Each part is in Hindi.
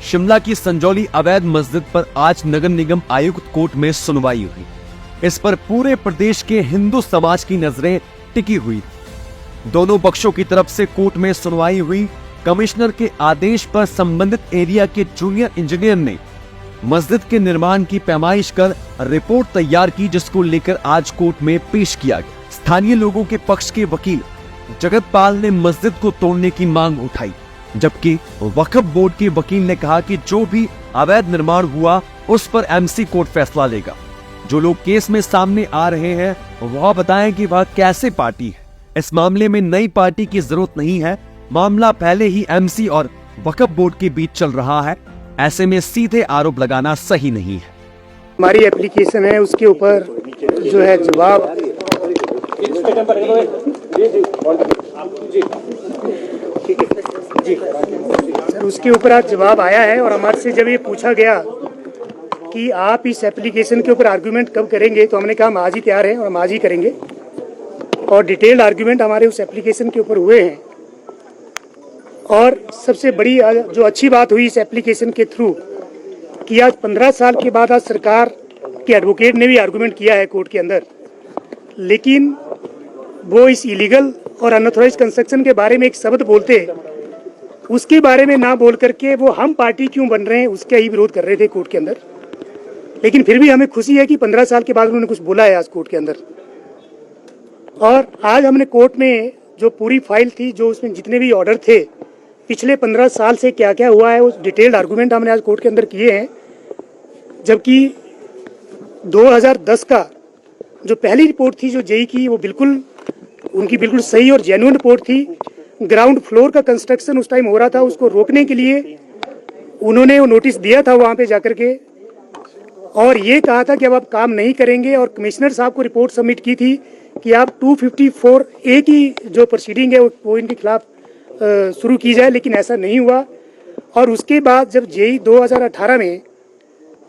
शिमला की संजौली अवैध मस्जिद पर आज नगर निगम आयुक्त कोर्ट में सुनवाई हुई। इस पर पूरे प्रदेश के हिंदू समाज की नजरें टिकी हुई। दोनों पक्षों की तरफ से कोर्ट में सुनवाई हुई। कमिश्नर के आदेश पर संबंधित एरिया के जूनियर इंजीनियर ने मस्जिद के निर्माण की पैमाइश कर रिपोर्ट तैयार की, जिसको लेकर आज कोर्ट में पेश किया गया। स्थानीय लोगों के पक्ष के वकील जगतपाल ने मस्जिद को तोड़ने की मांग उठाई, जबकि वक्फ बोर्ड के वकील ने कहा कि जो भी अवैध निर्माण हुआ उस पर एमसी कोर्ट फैसला लेगा। जो लोग केस में सामने आ रहे हैं वह बताएं कि वह कैसे पार्टी है। इस मामले में नई पार्टी की जरूरत नहीं है। मामला पहले ही एमसी और वक्फ बोर्ड के बीच चल रहा है। ऐसे में सीधे आरोप लगाना सही नहीं है। हमारी एप्लीकेशन है उसके ऊपर जो है जवाब सर उसके ऊपर आज जवाब आया है और हमारे से जब ये पूछा गया कि आप इस एप्लीकेशन के ऊपर आर्गुमेंट कब करेंगे, तो हमने कहा हम आज ही तैयार हैं और हम आज ही करेंगे। और डिटेल्ड आर्गुमेंट हमारे उस एप्लीकेशन के ऊपर हुए हैं। और सबसे बड़ी जो अच्छी बात हुई इस एप्लीकेशन के थ्रू कि आज 15 साल के बाद आज सरकार के एडवोकेट ने भी आर्गुमेंट किया है कोर्ट के अंदर, लेकिन वो इस इलीगल और अनऑथराइज कंस्ट्रक्शन के बारे में एक शब्द बोलते, उसके बारे में ना बोल करके वो हम पार्टी क्यों बन रहे हैं उसका ही विरोध कर रहे थे कोर्ट के अंदर। लेकिन फिर भी हमें खुशी है कि 15 साल के बाद उन्होंने कुछ बोला है आज कोर्ट के अंदर। और आज हमने कोर्ट में जो पूरी फाइल थी, जो उसमें जितने भी ऑर्डर थे, पिछले 15 साल से क्या क्या हुआ है, उस डिटेल्ड आर्गुमेंट हमने आज कोर्ट के अंदर किए हैं। जबकि 2010 का जो पहली रिपोर्ट थी जो जेई की, वो उनकी बिल्कुल सही और जेन्युइन रिपोर्ट थी। ग्राउंड फ्लोर का कंस्ट्रक्शन उस टाइम हो रहा था, उसको रोकने के लिए उन्होंने वो नोटिस दिया था वहाँ पे जाकर के, और ये कहा था कि अब आप काम नहीं करेंगे। और कमिश्नर साहब को रिपोर्ट सबमिट की थी कि आप 254A की जो प्रोसीडिंग है वो इनके खिलाफ शुरू की जाए, लेकिन ऐसा नहीं हुआ। और उसके बाद जब जेई 2018 में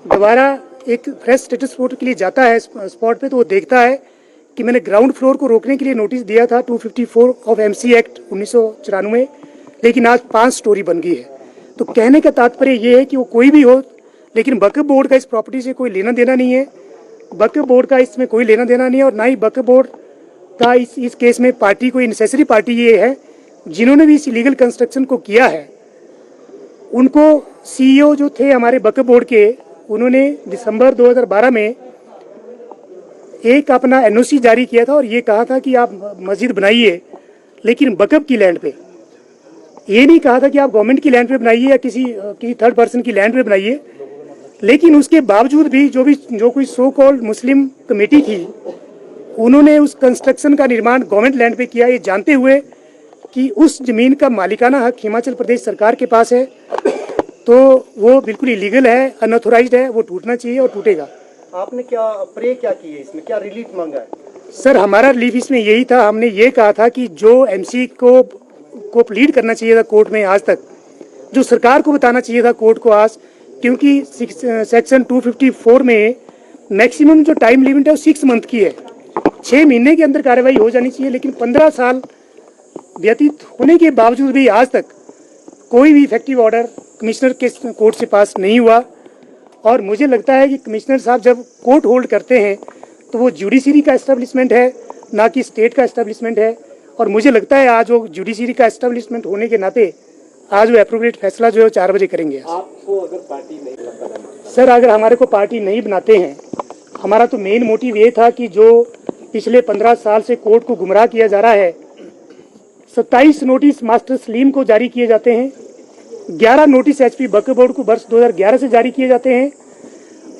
दोबारा एक फ्रेश स्टेटस रिपोर्ट के लिए जाता है स्पॉट पे, तो वो देखता है कि मैंने ग्राउंड फ्लोर को रोकने के लिए नोटिस दिया था 254 ऑफ MC एक्ट 1994, लेकिन आज 5 स्टोरी बन गई है। तो कहने का तात्पर्य ये है कि वो कोई भी हो, लेकिन वक्फ बोर्ड का इस प्रॉपर्टी से कोई लेना देना नहीं है। वक्फ बोर्ड का इसमें कोई लेना देना नहीं है। और ना ही वक्फ बोर्ड का इस केस में पार्टी कोई नेसेसरी पार्टी ये है। जिन्होंने भी इस इलीगल कंस्ट्रक्शन को किया है, उनको CEO जो थे हमारे वक्फ बोर्ड के, उन्होंने दिसंबर 2012 में एक अपना NOC जारी किया था और ये कहा था कि आप मस्जिद बनाइए, लेकिन वक्फ की लैंड पे। ये नहीं कहा था कि आप गवर्नमेंट की लैंड पे बनाइए या किसी थर्ड पर्सन की लैंड पे बनाइए। लेकिन उसके बावजूद भी जो कोई सो कॉल्ड मुस्लिम कमेटी थी, उन्होंने उस कंस्ट्रक्शन का निर्माण गवर्नमेंट लैंड पे किया, ये जानते हुए कि उस जमीन का मालिकाना हक हिमाचल प्रदेश सरकार के पास है, तो वो बिल्कुल इलीगल है, अनऑथोराइज्ड है, वो टूटना चाहिए और टूटेगा। आपने क्या प्रे क्या की है इसमें, क्या रिलीफ मांगा है? सर हमारा रिलीफ इसमें यही था, हमने ये कहा था कि जो MC को प्लीड करना चाहिए था कोर्ट में आज तक, जो सरकार को बताना चाहिए था कोर्ट को आज, क्योंकि सेक्शन 254 में मैक्सिमम जो टाइम लिमिट है वो 6 मंथ की है। 6 महीने के अंदर कार्रवाई हो जानी चाहिए, लेकिन 15 साल व्यतीत होने के बावजूद भी आज तक कोई भी इफेक्टिव ऑर्डर कमिश्नर के कोर्ट से पास नहीं हुआ। और मुझे लगता है कि कमिश्नर साहब जब कोर्ट होल्ड करते हैं तो वो जुडिशरी का एस्टेब्लिशमेंट है, ना कि स्टेट का एस्टेब्लिशमेंट है। और मुझे लगता है आज वो जुडिशरी का एस्टेब्लिशमेंट होने के नाते आज वो एप्रोप्रिएट फैसला जो है 4 बजे करेंगे। आपको अगर पार्टी नहीं बनाना, सर अगर हमारे को पार्टी नहीं बनाते हैं, हमारा तो मेन मोटिव ये था कि जो पिछले 15 साल से कोर्ट को गुमराह किया जा रहा है, 27 नोटिस मास्टर सलीम को जारी किए जाते हैं, 11 नोटिस HP वक्फ बोर्ड को वर्ष 2011 से जारी किए जाते हैं।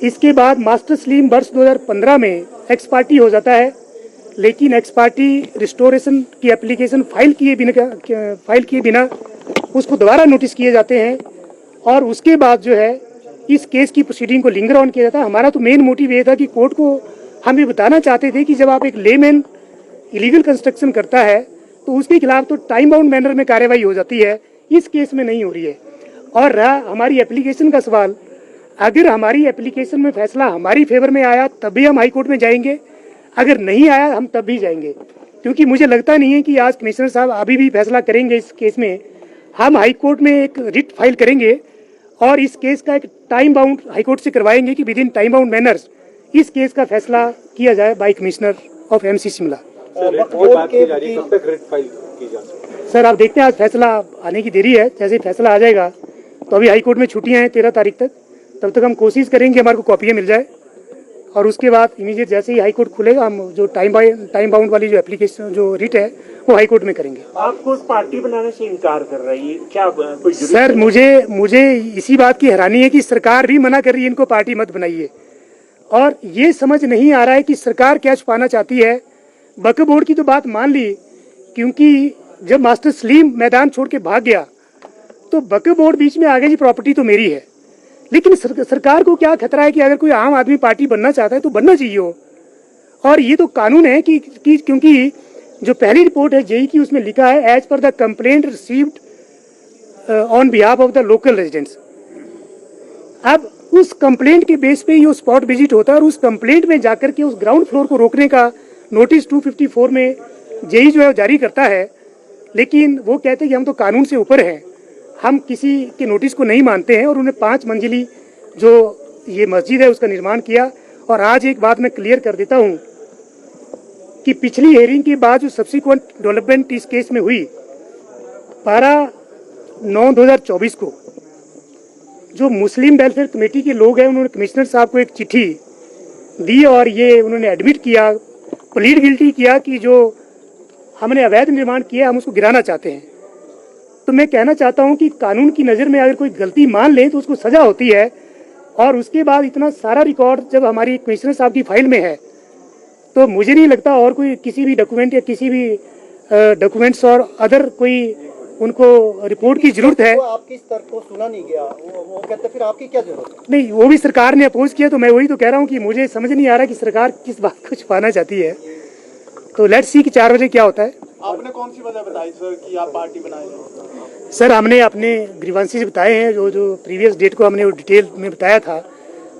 इसके बाद मास्टर सलीम वर्ष 2015 में एक्स पार्टी हो जाता है, लेकिन एक्स पार्टी रिस्टोरेशन की एप्लीकेशन फाइल किए बिना उसको दोबारा नोटिस किए जाते हैं। और उसके बाद जो है इस केस की प्रोसीडिंग को लिंगर ऑन किया जाता है। हमारा तो मेन मोटिव ये था कि कोर्ट को हम ये बताना चाहते थे कि जब आप एक लेमैन इलीगल कंस्ट्रक्शन करता है तो उसके खिलाफ तो टाइम बाउंड मैनर में कार्रवाई हो जाती है, इस केस में नहीं हो रही है। और रहा हमारी एप्लीकेशन का सवाल, अगर हमारी एप्लीकेशन में फैसला हमारी फेवर में आया तभी हम हाई कोर्ट में जाएंगे, अगर नहीं आया हम तब भी जाएंगे, क्योंकि मुझे लगता नहीं है कि आज कमिश्नर साहब अभी भी फैसला करेंगे इस केस में। हम हाई कोर्ट में एक रिट फाइल करेंगे और इस केस का एक टाइम बाउंड हाईकोर्ट से करवाएंगे कि with in time bound manners इस केस का फैसला किया जाए by commissioner of MC Shimla. Sir आप देखते हैं, आज फैसला आने की देरी है, जैसे फैसला आ जाएगा तो अभी हाईकोर्ट में छुट्टियां हैं 13 तारीख तक, तब तक हम कोशिश करेंगे हमारे को कॉपियाँ मिल जाए और उसके बाद इमीडिएट जैसे ही हाईकोर्ट खुलेगा हम जो टाइम बाउंड वाली जो एप्लीकेशन जो रिट है वो हाईकोर्ट में करेंगे। आपको पार्टी बनाने से इनकार कर रही है क्या? कोई सर मुझे इसी बात की हैरानी है कि सरकार भी मना कर रही है इनको पार्टी मत बनाइए, और ये समझ नहीं आ रहा है कि सरकार क्या छुपाना चाहती है। वक्फ बोर्ड की तो बात मान ली, क्योंकि जब मास्टर सलीम मैदान छोड़ के भाग गया तो वक्फ बोर्ड बीच में आ गई, जी प्रॉपर्टी तो मेरी है। लेकिन सरकार को क्या खतरा है कि अगर कोई आम आदमी पार्टी बनना चाहता है तो बनना चाहिए हो, और ये तो कानून है कि क्योंकि जो पहली रिपोर्ट है जेई की उसमें लिखा है as per the complaint received on behalf of the local residents. अब उस कंप्लेंट के बेस पे ये स्पॉट विजिट होता है और उस कंप्लेंट में जाकर के उस ग्राउंड फ्लोर को रोकने का नोटिस 254 में जेई जो है जारी करता है। लेकिन वो कहते हैं कि हम तो कानून से ऊपर हैं, हम किसी के नोटिस को नहीं मानते हैं, और उन्हें 5 मंजिली जो ये मस्जिद है उसका निर्माण किया। और आज एक बात मैं क्लियर कर देता हूँ कि पिछली हियरिंग के बाद जो सब्सिक्वेंट डेवलपमेंट इस केस में हुई 12/9/2024 को जो मुस्लिम वेलफेयर कमेटी के लोग हैं उन्होंने कमिश्नर साहब को एक चिट्ठी दी और ये उन्होंने एडमिट किया, प्लीड गिल्टी किया कि जो हमने अवैध निर्माण किया हम उसको गिराना चाहते हैं। तो मैं कहना चाहता हूं कि कानून की नज़र में अगर कोई गलती मान ले तो उसको सजा होती है, और उसके बाद इतना सारा रिकॉर्ड जब हमारी कमिश्नर साहब की फाइल में है तो मुझे नहीं लगता और कोई किसी भी डॉक्यूमेंट या किसी भी डॉक्यूमेंट्स और अदर कोई उनको रिपोर्ट की जरूरत है। आपकी इस तर्क को सुना नहीं गया, वो कहते फिर आपकी क्या जरूरत? नहीं, वो भी सरकार ने अपोज किया, तो मैं वही तो कह रहा हूँ कि मुझे समझ नहीं आ रहा कि सरकार किस बात को छुपाना चाहती है। तो लेट्स सी कि 4 बजे क्या होता है। आपने कौन सी वजह बताई सर कि आप पार्टी बनाएंगे? सर हमने अपने ग्रीवांसेस बताए हैं, जो प्रीवियस डेट को हमने वो डिटेल में बताया था।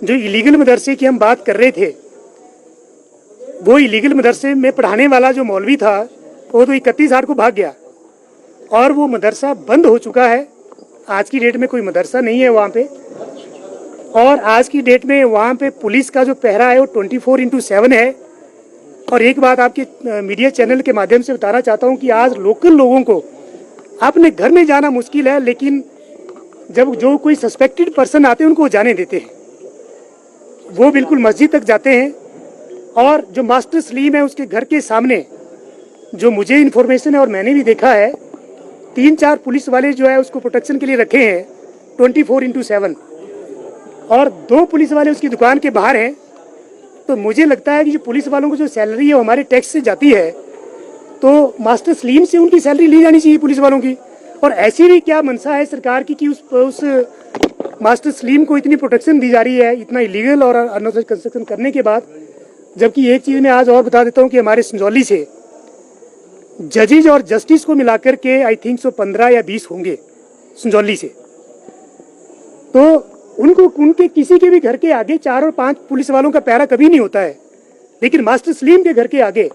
जो इलीगल मदरसे की हम बात कर रहे थे, वो इलीगल मदरसे में पढ़ाने वाला जो मौलवी था वो तो 31/8 को भाग गया और वो मदरसा बंद हो चुका है। आज की डेट में कोई मदरसा नहीं है वहाँ पे, और आज की डेट में वहाँ पे पुलिस का जो पहरा है वो 24/7 है। और एक बात आपके मीडिया चैनल के माध्यम से बताना चाहता हूँ कि आज लोकल लोगों को अपने घर में जाना मुश्किल है, लेकिन जब जो कोई सस्पेक्टेड पर्सन आते हैं उनको जाने देते हैं, वो बिल्कुल मस्जिद तक जाते हैं। और जो मास्टर सलीम है उसके घर के सामने जो मुझे इन्फॉर्मेशन है और मैंने भी देखा है 3-4 पुलिस वाले जो है उसको प्रोटेक्शन के लिए रखे हैं 24/7, और 2 पुलिस वाले उसकी दुकान के बाहर हैं। तो मुझे लगता है कि जो पुलिस वालों को जो सैलरी है वो हमारे टैक्स से जाती है, तो मास्टर सलीम से उनकी सैलरी ली जानी चाहिए पुलिस वालों की। और ऐसी भी क्या मंशा है सरकार की कि उस मास्टर सलीम को इतनी प्रोटेक्शन दी जा रही है इतना इलीगल और अनऑथराइज्ड कंस्ट्रक्शन करने के बाद। जबकि एक चीज़ मैं आज और बता देता हूँ कि हमारे संजौली से जजेज और जस्टिस को मिलाकर के आई थिंक 15 या 20 होंगे संजौली से, तो उनके किसी के भी घर के आगे 4 और 5 पुलिस वालों का पहरा कभी नहीं होता है, लेकिन मास्टर सलीम के घर के आगे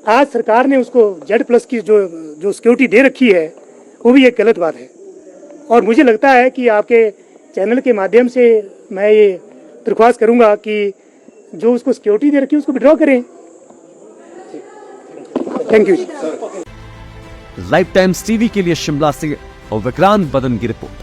आज सरकार ने उसको Z+ की जो सिक्योरिटी दे रखी है वो भी एक गलत बात है। और मुझे लगता है कि आपके चैनल के माध्यम से मैं ये दरख्वास्त करूंगा कि जो उसको सिक्योरिटी दे रखी है उसको विड्रॉ करें। Thank you. Life times TV के लिए शिमला से विक्रांत बदन की रिपोर्ट।